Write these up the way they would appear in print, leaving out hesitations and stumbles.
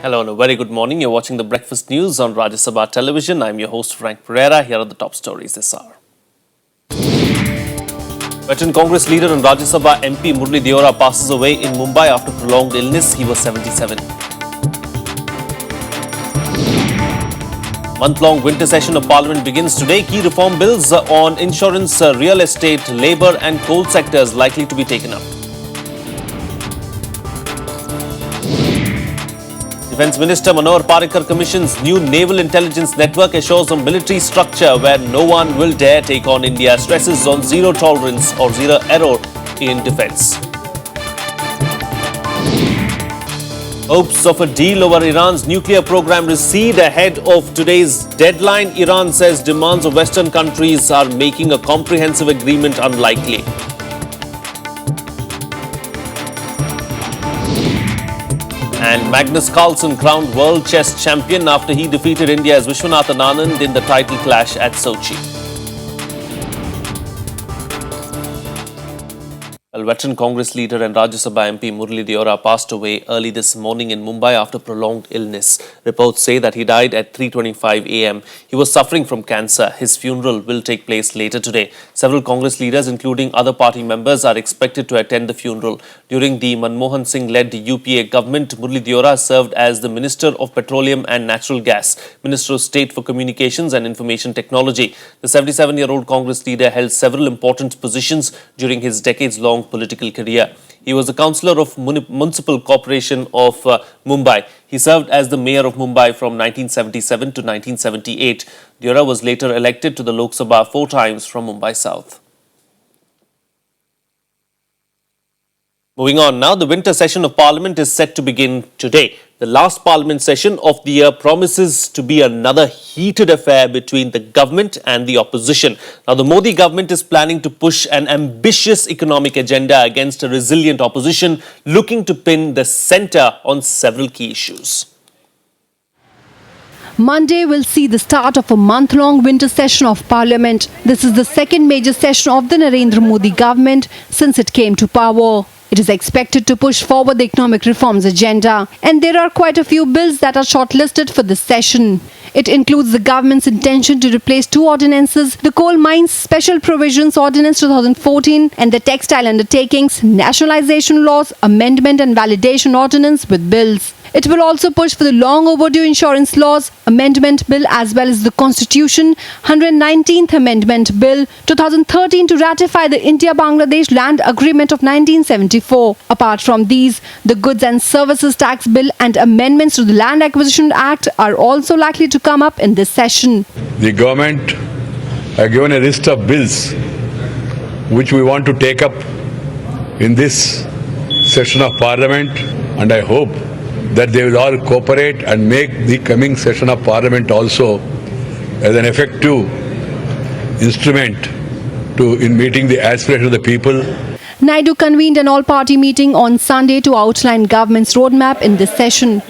Hello and a very good morning. You're watching the Breakfast News on Rajya Sabha television. I'm your host Frank Pereira. Here are the top stories this hour. Veteran Congress leader and Rajya Sabha MP Murli Deora passes away in Mumbai after prolonged illness. He was 77. Month-long winter session of Parliament begins today. Key reform bills on insurance, real estate, labour and coal sectors likely to be taken up. Defence Minister Manohar Parrikar commissions new naval intelligence network, assures a military structure where no one will dare take on India, stresses on zero tolerance or zero error in defence. Hopes of a deal over Iran's nuclear program recede ahead of today's deadline. Iran says demands of Western countries are making a comprehensive agreement unlikely. And Magnus Carlsen crowned world chess champion after he defeated India's Vishwanathan Anand in the title clash at Sochi. Well, veteran Congress leader and Rajya Sabha MP Murli Deora passed away early this morning in Mumbai after prolonged illness. Reports say that he died at 3:25 a.m. He was suffering from cancer. His funeral will take place later today. Several Congress leaders, including other party members, are expected to attend the funeral. During the Manmohan Singh-led UPA government, Murli Deora served as the Minister of Petroleum and Natural Gas, Minister of State for Communications and Information Technology. The 77-year-old Congress leader held several important positions during his decades-long political career. He was the councillor of Municipal Corporation of Mumbai. He served as the mayor of Mumbai from 1977 to 1978. Deora was later elected to the Lok Sabha 4 times from Mumbai South. Moving on now, the winter session of Parliament is set to begin today. The last Parliament session of the year promises to be another heated affair between the government and the opposition. Now, the Modi government is planning to push an ambitious economic agenda against a resilient opposition, looking to pin the centre on several key issues. Monday will see the start of a month-long winter session of Parliament. This is the second major session of the Narendra Modi government since it came to power. It is expected to push forward the economic reforms agenda, and there are quite a few bills that are shortlisted for this session. It includes the government's intention to replace 2 ordinances, the Coal Mines Special Provisions Ordinance 2014 and the Textile Undertakings Nationalization Laws Amendment and Validation Ordinance with bills. It will also push for the long overdue Insurance Laws Amendment Bill as well as the Constitution 119th Amendment Bill 2013 to ratify the India-Bangladesh Land Agreement of 1974. Apart from these, the Goods and Services Tax Bill and amendments to the Land Acquisition Act are also likely to come up in this session. The government have given a list of bills which we want to take up in this session of Parliament, and I hope that they will all cooperate and make the coming session of Parliament also as an effective instrument in meeting the aspirations of the people. Naidu convened an all-party meeting on Sunday to outline government's roadmap in this session.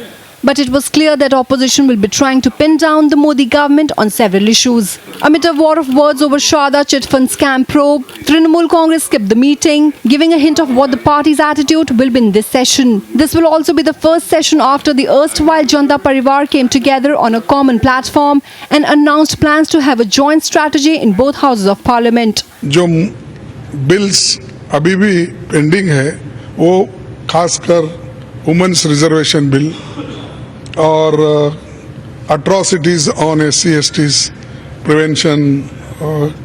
But it was clear that opposition will be trying to pin down the Modi government on several issues. Amid a war of words over Sharda chit fund scam probe, Trinamool Congress skipped the meeting, giving a hint of what the party's attitude will be in this session. This will also be the first session after the erstwhile Janata Parivar came together on a common platform and announced plans to have a joint strategy in both houses of parliament. जो bills अभी भी pending है, वो खासकर women's reservation bill और atrocities on SC/STs prevention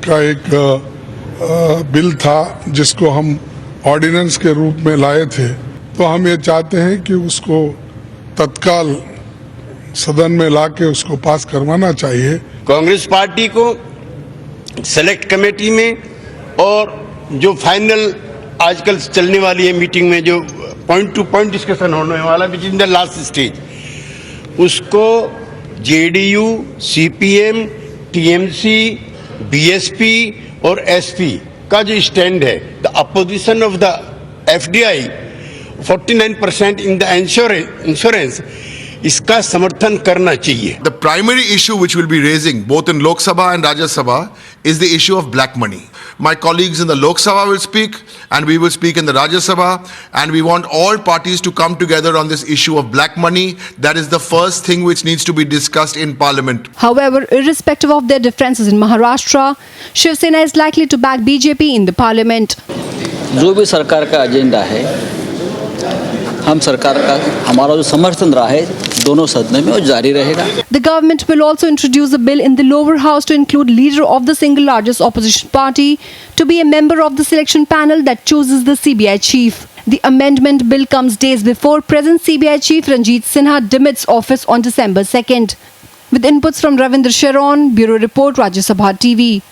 का एक bill था जिसको हम ऑर्डिनेंस के रूप में लाए थे, तो हम ये चाहते हैं कि उसको तत्काल सदन में लाके उसको पास करवाना चाहिए। कांग्रेस पार्टी को सेलेक्ट कमेटी में और जो फाइनल आजकल चलने वाली है मीटिंग में जो पॉइंट टू पॉइंट डिस्कशन होने वाला विच इन द लास्ट स्टेज, उसको जेडीयू, सीपीएम, टीएमसी, बीएसपी और एसपी का जो स्टैंड है, the opposition of the FDI 49% in the insurance, इसका समर्थन करना चाहिए। The primary issue which we'll be raising both in Lok Sabha and Rajya Sabha is the issue of black money. My colleagues in the Lok Sabha will speak, and we will speak in the Rajya Sabha, and we want all parties to come together on this issue of black money. That is the first thing which needs to be discussed in Parliament. However, irrespective of their differences in Maharashtra, Shiv Sena is likely to back BJP in the parliament. जो भी सरकार का agenda है, हम सरकार का हमारा जो समर्थन रहा है दोनों सदनों में वो जारी रहेगा. The government will also introduce a bill in the lower house to include leader of the single largest opposition party to be a member of the selection panel that chooses the CBI chief. The amendment bill comes days before present CBI chief Ranjit Sinha demits office on December 2nd. With inputs from Ravindra Sharon, Bureau Report, Rajya Sabha TV.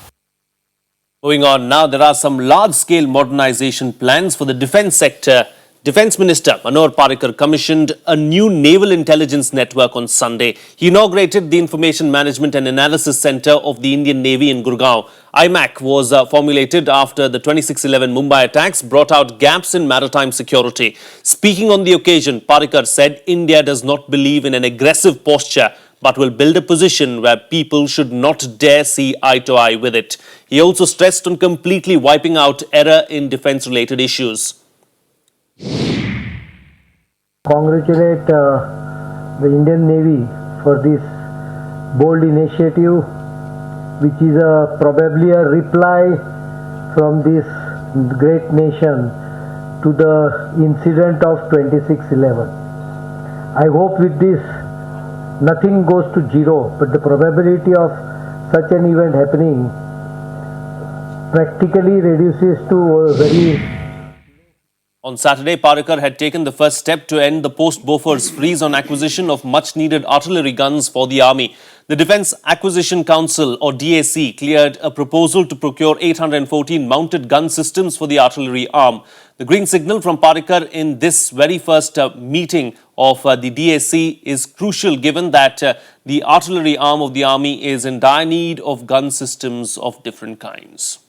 Moving on now, there are some large-scale modernization plans for the defence sector. Defence Minister Manohar Parrikar commissioned a new naval intelligence network on Sunday. He inaugurated the Information Management and Analysis Centre of the Indian Navy in Gurgaon. IMAC was formulated after the 26/11 Mumbai attacks brought out gaps in maritime security. Speaking on the occasion, Parrikar said India does not believe in an aggressive posture but will build a position where people should not dare see eye to eye with it. He also stressed on completely wiping out error in defence-related issues. Congratulate the Indian Navy for this bold initiative, which is probably a reply from this great nation to the incident of 26/11. I hope with this nothing goes to zero, but the probability of such an event happening practically reduces to very. On Saturday, Parrikar had taken the first step to end the post-Bofors freeze on acquisition of much-needed artillery guns for the army. The Defence Acquisition Council, or DAC, cleared a proposal to procure 814 mounted gun systems for the artillery arm. The green signal from Parrikar in this very first meeting of the DAC is crucial given that the artillery arm of the army is in dire need of gun systems of different kinds.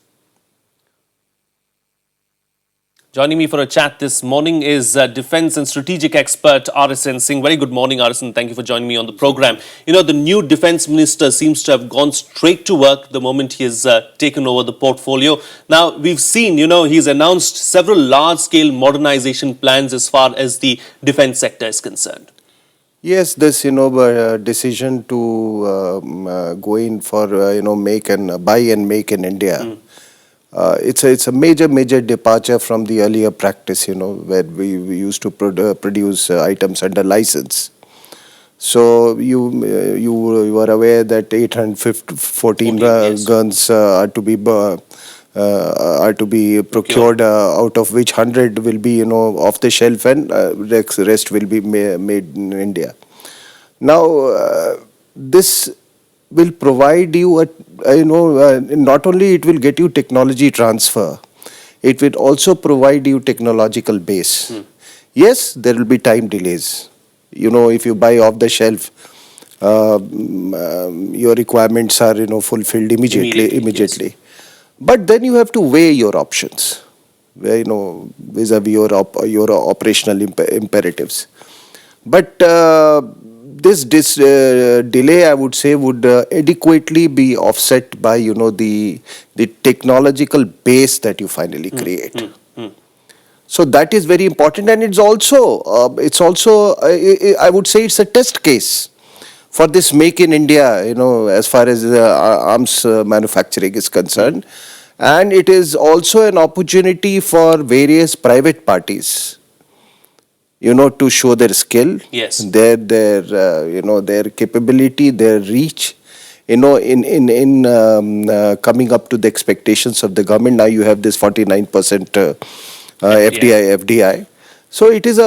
Joining me for a chat this morning is defence and strategic expert RSN Singh. Very good morning, RSN. Thank you for joining me on the program. You know, the new defence minister seems to have gone straight to work the moment he has taken over the portfolio. Now, we've seen, he's announced several large-scale modernisation plans as far as the defence sector is concerned. Yes, this, decision to go in for, buy and make in India. It's a major departure from the earlier practice, where we used to produce items under license. So you were aware that 814 guns are to be procured, out of which 100 will be off the shelf, and rest will be made in India. Now this will provide you not only it will get you technology transfer, it will also provide you technological base. Yes, there will be time delays. If you buy off the shelf, your requirements are fulfilled immediately. Yes. But then you have to weigh your options, vis-a-vis your operational imperatives. But this delay, I would say, would adequately be offset by the technological base that you finally create. So that is very important, and it's also I would say it's a test case for this Make in India, as far as arms manufacturing is concerned, and it is also an opportunity for various private parties, to show their skill, yes, their capability, their reach, in coming up to the expectations of the government. Now you have this 49% FDI. So it is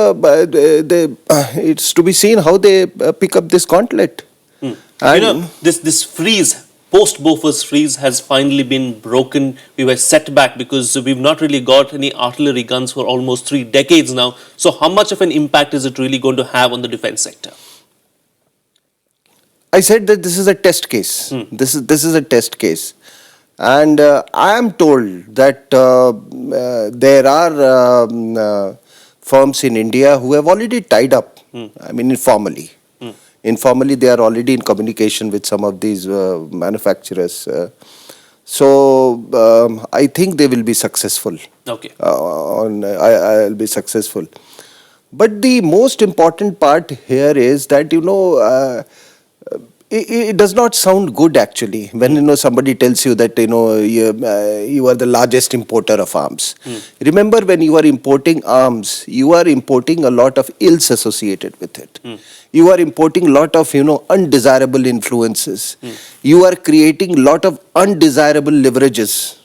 it's to be seen how they pick up this gauntlet. And this freeze, post-Bofors freeze, has finally been broken. We were set back because we've not really got any artillery guns for almost 3 decades now. So how much of an impact is it really going to have on the defence sector? I said that this is a test case. This is a test case. And I am told that there are firms in India who have already tied up, I mean informally. Informally, they are already in communication with some of these manufacturers. So I think they will be successful. Okay. I'll be successful. But the most important part here is that, it does not sound good actually when, somebody tells you that, you are the largest importer of arms. Remember, when you are importing arms, you are importing a lot of ills associated with it. You are importing a lot of, undesirable influences. You are creating a lot of undesirable leverages.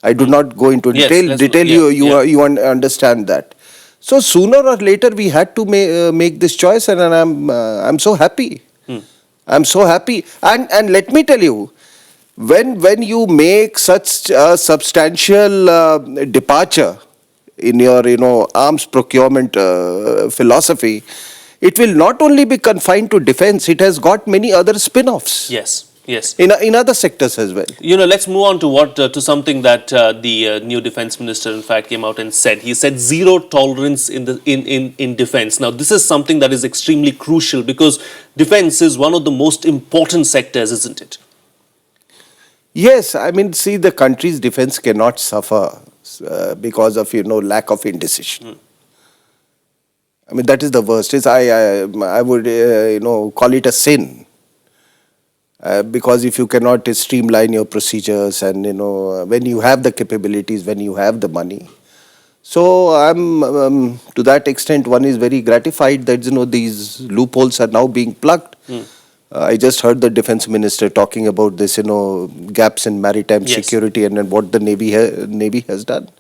I do not go into detail. You understand that. So sooner or later we had to make this choice, and I'm so happy. I'm so happy. And let me tell you, when you make such a substantial departure in your arms procurement philosophy, it will not only be confined to defense, it has got many other spin-offs. Yes. Yes. In other sectors as well. Let's move on to something that the new defense minister, in fact, came out and said. He said zero tolerance in defense. Now, this is something that is extremely crucial because defense is one of the most important sectors, isn't it? Yes, I mean, see, the country's defense cannot suffer because of lack of indecision. I mean, that is the worst. I would call it a sin. Because if you cannot streamline your procedures and, when you have the capabilities, when you have the money. So I'm, to that extent, one is very gratified that, these loopholes are now being plugged. I just heard the defense minister talking about this, gaps in maritime security and what the Navy has done.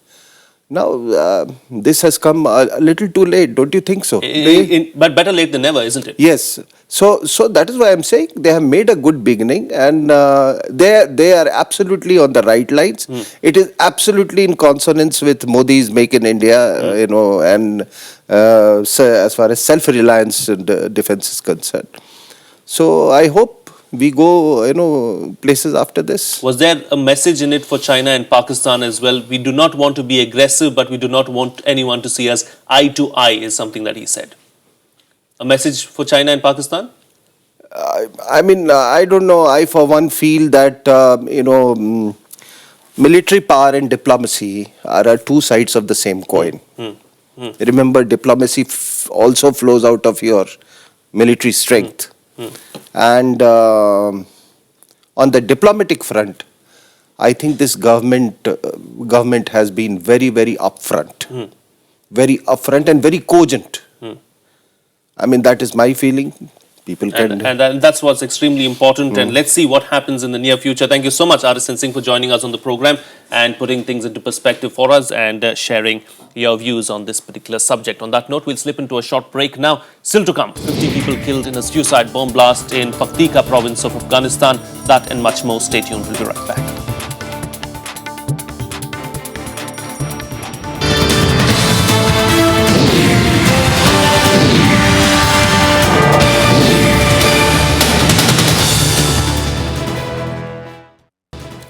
Now, this has come a little too late, don't you think so? But better late than never, isn't it? Yes. So that is why I'm saying they have made a good beginning, and they are absolutely on the right lines. It is absolutely in consonance with Modi's Make in India, and as far as self-reliance in defense is concerned. So I hope we go, places after this. Was there a message in it for China and Pakistan as well? We do not want to be aggressive, but we do not want anyone to see us eye to eye, is something that he said. A message for China and Pakistan? I mean, I don't know. I, for one, feel that, military power and diplomacy are two sides of the same coin. Remember, diplomacy also flows out of your military strength. And on the diplomatic front, I think this government has been very, very upfront. Very upfront and very cogent. I mean, that is my feeling. People can... And that's what's extremely important. And let's see what happens in the near future. Thank you so much, RSN Singh, for joining us on the program and putting things into perspective for us and sharing your views on this particular subject. On that note, we'll slip into a short break now. Still to come, 50 people killed in a suicide bomb blast in Paktika province of Afghanistan. That and much more. Stay tuned. We'll be right back.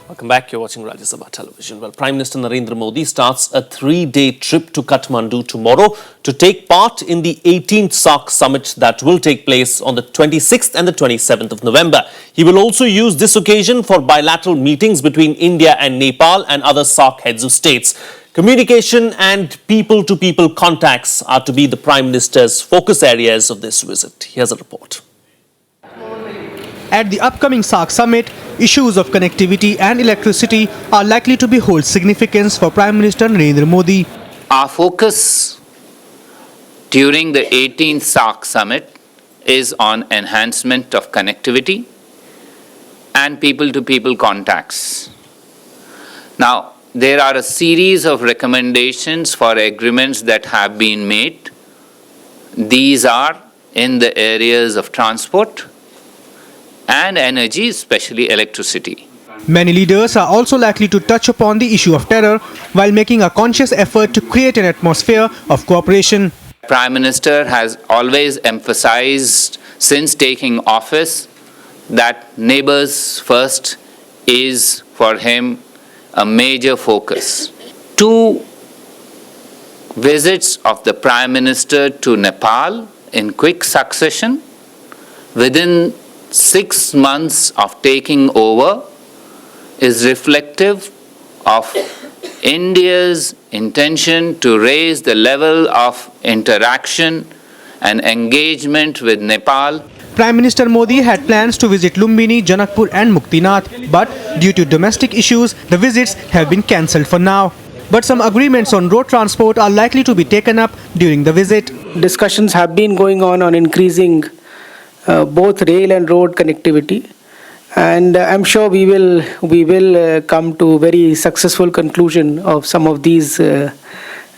Welcome back. You're watching Rajya Sabha television. Well, Prime Minister Narendra Modi starts a 3-day trip to Kathmandu tomorrow to take part in the 18th SAARC summit that will take place on the 26th and the 27th of November. He will also use this occasion for bilateral meetings between India and Nepal and other SAARC heads of states. Communication and people-to-people contacts are to be the Prime Minister's focus areas of this visit. Here's a report. At the upcoming SAARC summit, issues of connectivity and electricity are likely to behold significance for Prime Minister Narendra Modi. Our focus during the 18th SAARC summit is on enhancement of connectivity and people-to-people contacts. Now, there are a series of recommendations for agreements that have been made. These are in the areas of transport and energy, especially electricity. Many leaders are also likely to touch upon the issue of terror while making a conscious effort to create an atmosphere of cooperation. Prime Minister has always emphasized since taking office that neighbors first is for him a major focus. 2 visits of the Prime Minister to Nepal in quick succession within 6 months of taking over is reflective of India's intention to raise the level of interaction and engagement with Nepal. Prime Minister Modi had plans to visit Lumbini, Janakpur and Muktinath, but due to domestic issues, the visits have been cancelled for now. But some agreements on road transport are likely to be taken up during the visit. Discussions have been going on increasing both rail and road connectivity, and I'm sure we will come to very successful conclusion of some of these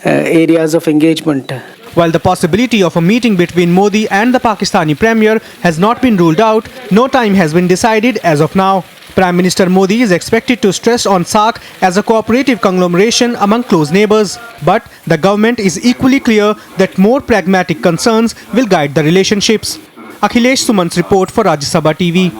areas of engagement. While the possibility of a meeting between Modi and the Pakistani Premier has not been ruled out, no time has been decided as of now. Prime Minister Modi is expected to stress on SAARC as a cooperative conglomeration among close neighbours. But the government is equally clear that more pragmatic concerns will guide the relationships. Akhilesh Suman's report for Rajya Sabha TV.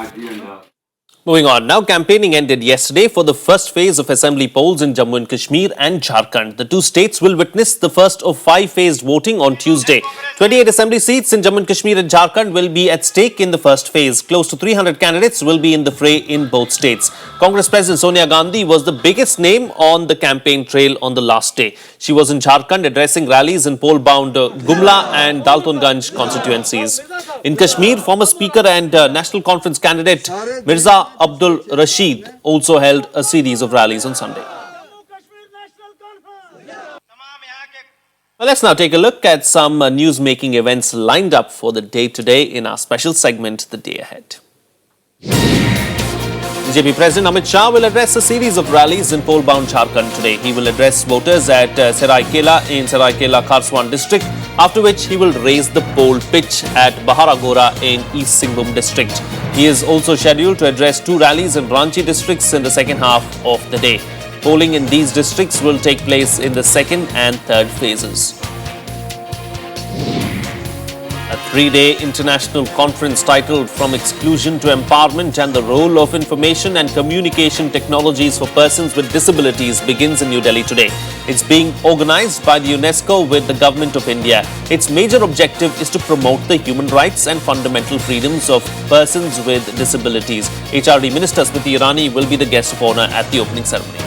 Moving on, now campaigning ended yesterday for the first phase of assembly polls in Jammu and Kashmir and Jharkhand. The two states will witness the first of 5-phased voting on Tuesday. 28 assembly seats in Jammu and Kashmir and Jharkhand will be at stake in the first phase. Close to 300 candidates will be in the fray in both states. Congress President Sonia Gandhi was the biggest name on the campaign trail on the last day. She was in Jharkhand addressing rallies in poll-bound Gumla and Daltonganj constituencies. In Kashmir, former Speaker and National Conference candidate Mirza Abdul Rashid also held a series of rallies on Sunday. Well, let's now take a look at some news-making events lined up for the day today in our special segment, The Day Ahead. BJP President Amit Shah will address a series of rallies in poll-bound Jharkhand today. He will address voters at Seraikela in Seraikela Kharswan district, after which he will raise the poll pitch at Baharagora in East Singhbum district. He is also scheduled to address 2 rallies in Ranchi districts in the second half of the day. Polling in these districts will take place in the second and third phases. A 3-day international conference titled From Exclusion to Empowerment and the Role of Information and Communication Technologies for Persons with Disabilities begins in New Delhi today. It's being organized by the UNESCO with the Government of India. Its major objective is to promote the human rights and fundamental freedoms of persons with disabilities. HRD Minister Smriti Irani will be the guest of honor at the opening ceremony.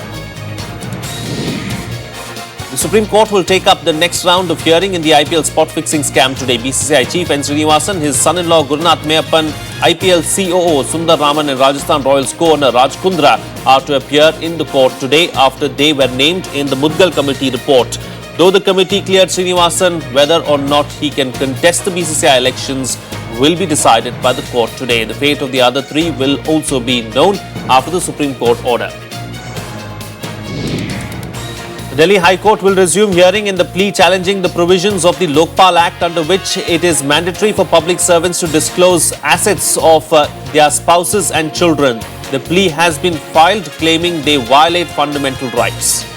The Supreme Court will take up the next round of hearing in the IPL spot fixing scam today. BCCI Chief N. Srinivasan, his son-in-law Gurunath Mayappan, IPL COO Sundar Raman and Rajasthan Royals co-owner Raj Kundra are to appear in the court today after they were named in the Mudgal Committee report. Though the committee cleared Srinivasan, whether or not he can contest the BCCI elections will be decided by the court today. The fate of the other 3 will also be known after the Supreme Court order. The Delhi High Court will resume hearing in the plea challenging the provisions of the Lokpal Act, under which it is mandatory for public servants to disclose assets of their spouses and children. The plea has been filed claiming they violate fundamental rights.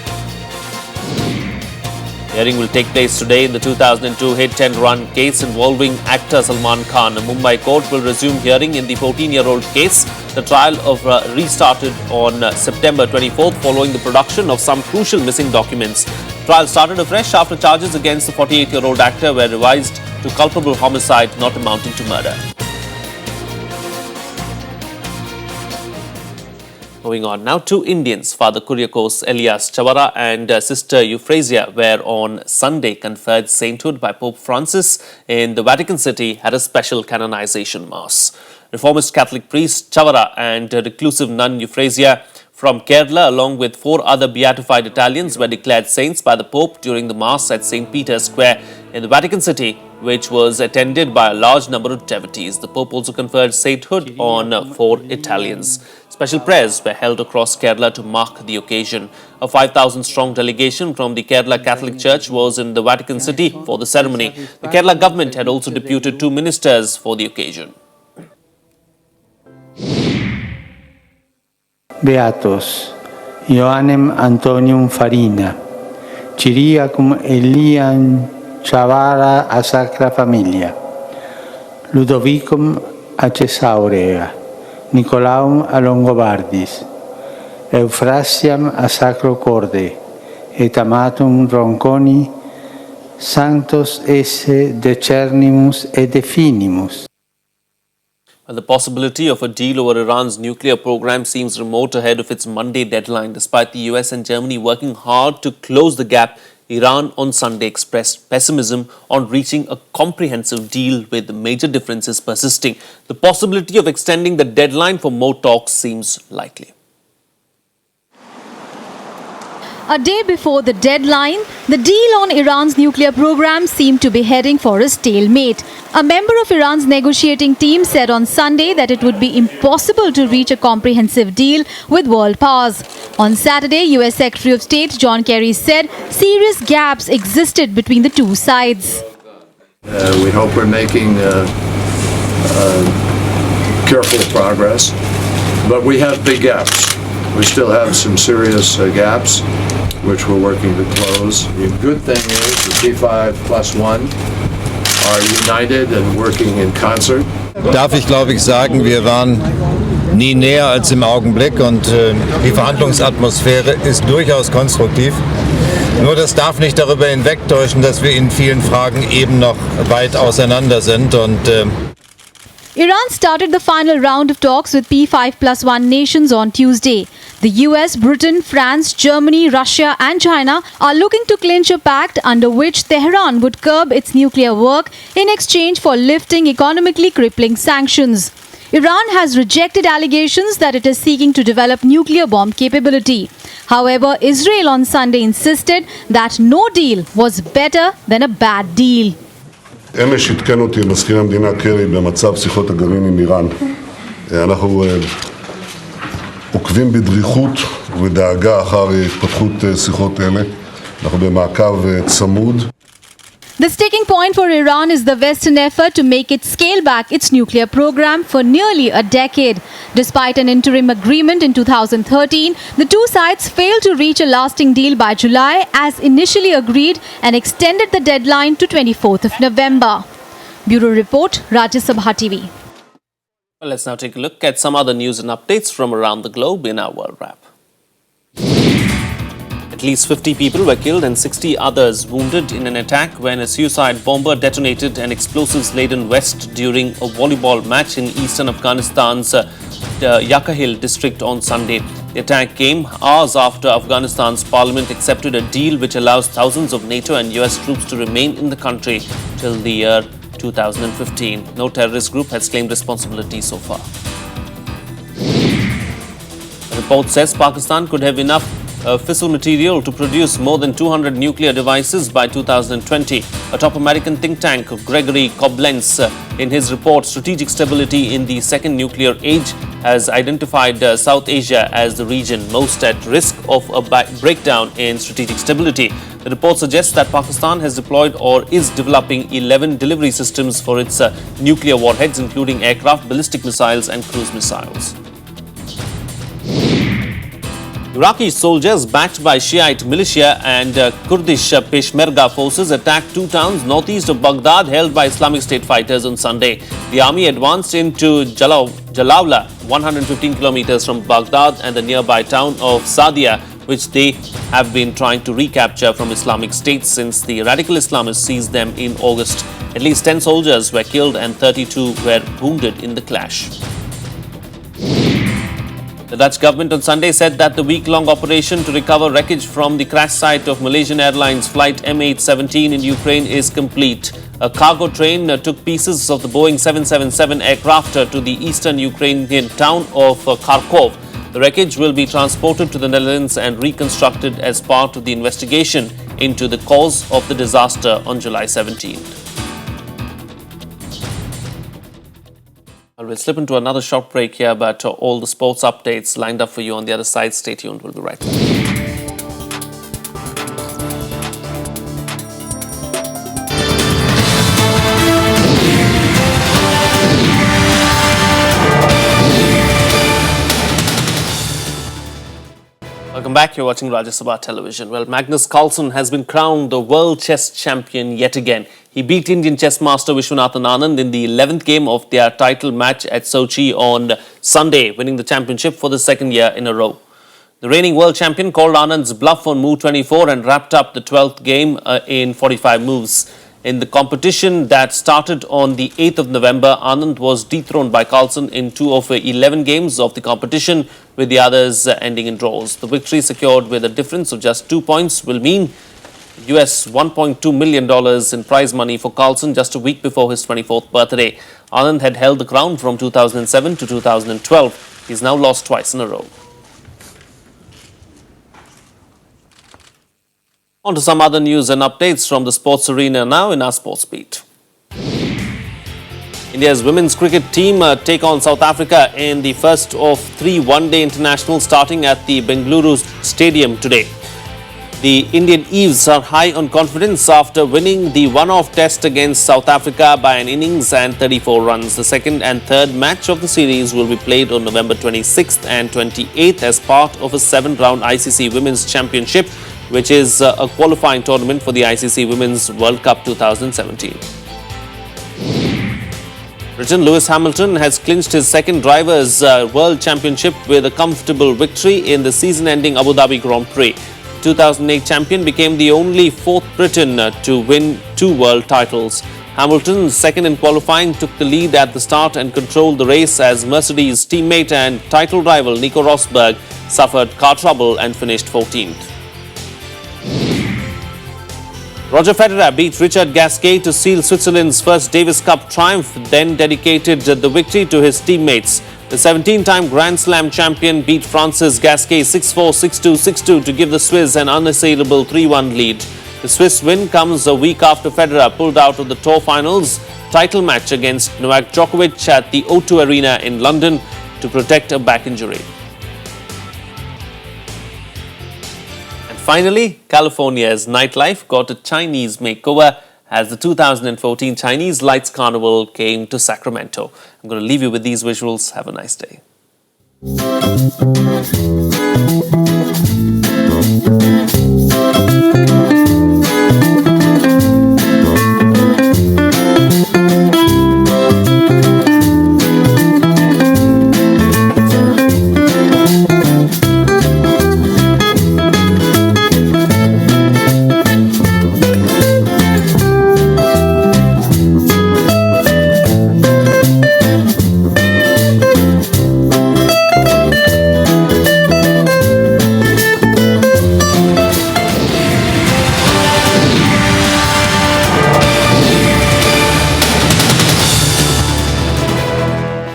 Hearing will take place today in the 2002 hit-and-run case involving actor Salman Khan. A Mumbai court will resume hearing in the 14-year-old case. The trial restarted on September 24th following the production of some crucial missing documents. Trial started afresh after charges against the 48-year-old actor were revised to culpable homicide not amounting to murder. Moving on now to Indians. Father Kuriakose Elias Chavara and Sister Euphrasia were on Sunday conferred sainthood by Pope Francis in the Vatican City at a special canonization mass. Reformist Catholic priest Chavara and reclusive nun Euphrasia from Kerala, along with 4 other beatified Italians, were declared saints by the Pope during the Mass at St. Peter's Square in the Vatican City, which was attended by a large number of devotees. The Pope also conferred sainthood on 4 Italians. Special prayers were held across Kerala to mark the occasion. A 5,000-strong delegation from the Kerala Catholic Church was in the Vatican City for the ceremony. The Kerala government had also deputed 2 ministers for the occasion. Beatos Ioannem Antonium Farina, Ciriacum Elian Chavara a Sacra Familia, Ludovicum a Cesaurea, Nicolaum a Longobardis, Euphrasiam a Sacro Corde, et amatum Ronconi, Sanctos esse decernimus et definimus. The possibility of a deal over Iran's nuclear program seems remote ahead of its Monday deadline. Despite the US and Germany working hard to close the gap, Iran on Sunday expressed pessimism on reaching a comprehensive deal, with major differences persisting. The possibility of extending the deadline for more talks seems likely. A day before the deadline, the deal on Iran's nuclear program seemed to be heading for a stalemate. A member of Iran's negotiating team said on Sunday that it would be impossible to reach a comprehensive deal with world powers. On Saturday, US Secretary of State John Kerry said serious gaps existed between the two sides. We hope we're making careful progress, but we have big gaps. We still have some serious gaps, which we're working to close. The good thing is the P5+1 are united and working in concert. Darf ich, glaube ich, sagen, wir waren nie näher als im Augenblick und die Verhandlungsatmosphäre ist durchaus konstruktiv. Nur das darf nicht darüber hinwegtäuschen, dass wir in vielen Fragen eben noch weit auseinander sind und Iran started the final round of talks with P5+1 nations on Tuesday. The US, Britain, France, Germany, Russia and China are looking to clinch a pact under which Tehran would curb its nuclear work in exchange for lifting economically crippling sanctions. Iran has rejected allegations that it is seeking to develop nuclear bomb capability. However, Israel on Sunday insisted that no deal was better than a bad deal. אמש עדכן אותי מזכיר המדינה קרי במצב שיחות הגרעין עם איראן. אנחנו עוקבים בדריכות ובדאגה אחר התפתחות שיחות אלה. אנחנו במעקב צמוד. The sticking point for Iran is the Western effort to make it scale back its nuclear program for nearly a decade. Despite an interim agreement in 2013, the two sides failed to reach a lasting deal by July as initially agreed and extended the deadline to 24th of November. Bureau Report, Rajya Sabha TV. Well, let's now take a look at some other news and updates from around the globe in our World Wrap. At least 50 people were killed and 60 others wounded in an attack when a suicide bomber detonated an explosives-laden vest during a volleyball match in eastern Afghanistan's Yakahil district on Sunday. The attack came hours after Afghanistan's parliament accepted a deal which allows thousands of NATO and US troops to remain in the country till the year 2015. No terrorist group has claimed responsibility so far. The report says Pakistan could have enough fissile material to produce more than 200 nuclear devices by 2020. A top American think tank, Gregory Koblenz, in his report Strategic Stability in the Second Nuclear Age, has identified South Asia as the region most at risk of a breakdown in strategic stability. The report suggests that Pakistan has deployed or is developing 11 delivery systems for its nuclear warheads, including aircraft, ballistic missiles and cruise missiles. Iraqi soldiers backed by Shiite militia and Kurdish Peshmerga forces attacked two towns northeast of Baghdad held by Islamic State fighters on Sunday. The army advanced into Jalawla, 115 kilometers from Baghdad, and the nearby town of Sadia, which they have been trying to recapture from Islamic State since the radical Islamists seized them in August. At least 10 soldiers were killed and 32 were wounded in the clash. The Dutch government on Sunday said that the week-long operation to recover wreckage from the crash site of Malaysian Airlines flight MH17 in Ukraine is complete. A cargo train took pieces of the Boeing 777 aircraft to the eastern Ukrainian town of Kharkov. The wreckage will be transported to the Netherlands and reconstructed as part of the investigation into the cause of the disaster on July 17th. We'll slip into another short break here, but all the sports updates lined up for you on the other side. Stay tuned. We'll be right back. Welcome back. You're watching Rajya Sabha Television. Well, Magnus Carlsen has been crowned the world chess champion yet again. He beat Indian chess master Vishwanathan Anand in the 11th game of their title match at Sochi on Sunday, winning the championship for the second year in a row. The reigning world champion called Anand's bluff on move 24 and wrapped up the 12th game in 45 moves. In the competition that started on the 8th of November, Anand was dethroned by Carlsen in 2 of 11 games of the competition, with the others ending in draws. The victory, secured with a difference of just 2 points, will mean US $1.2 million in prize money for Carlsen just a week before his 24th birthday. Anand had held the crown from 2007 to 2012. He's now lost twice in a row. On to some other news and updates from the sports arena now in our Sports Beat. India's women's cricket team take on South Africa in the first of 3 one-day internationals starting at the Bengaluru Stadium today. The Indian Eves are high on confidence after winning the one-off test against South Africa by an innings and 34 runs. The second and third match of the series will be played on November 26th and 28th as part of a 7-round ICC Women's Championship, which is a qualifying tournament for the ICC Women's World Cup 2017. Britain Lewis Hamilton has clinched his second Drivers' World Championship with a comfortable victory in the season-ending Abu Dhabi Grand Prix. The 2008 champion became the only 4th Briton to win 2 world titles. Hamilton, second in qualifying, took the lead at the start and controlled the race as Mercedes' teammate and title rival Nico Rosberg suffered car trouble and finished 14th. Roger Federer beat Richard Gasquet to seal Switzerland's first Davis Cup triumph, then dedicated the victory to his teammates. The 17-time Grand Slam champion beat France's Gasquet 6-4, 6-2, 6-2 to give the Swiss an unassailable 3-1 lead. The Swiss win comes a week after Federer pulled out of the Tour Finals title match against Novak Djokovic at the O2 Arena in London to protect a back injury. Finally, California's nightlife got a Chinese makeover as the 2014 Chinese Lights Carnival came to Sacramento. I'm going to leave you with these visuals. Have a nice day.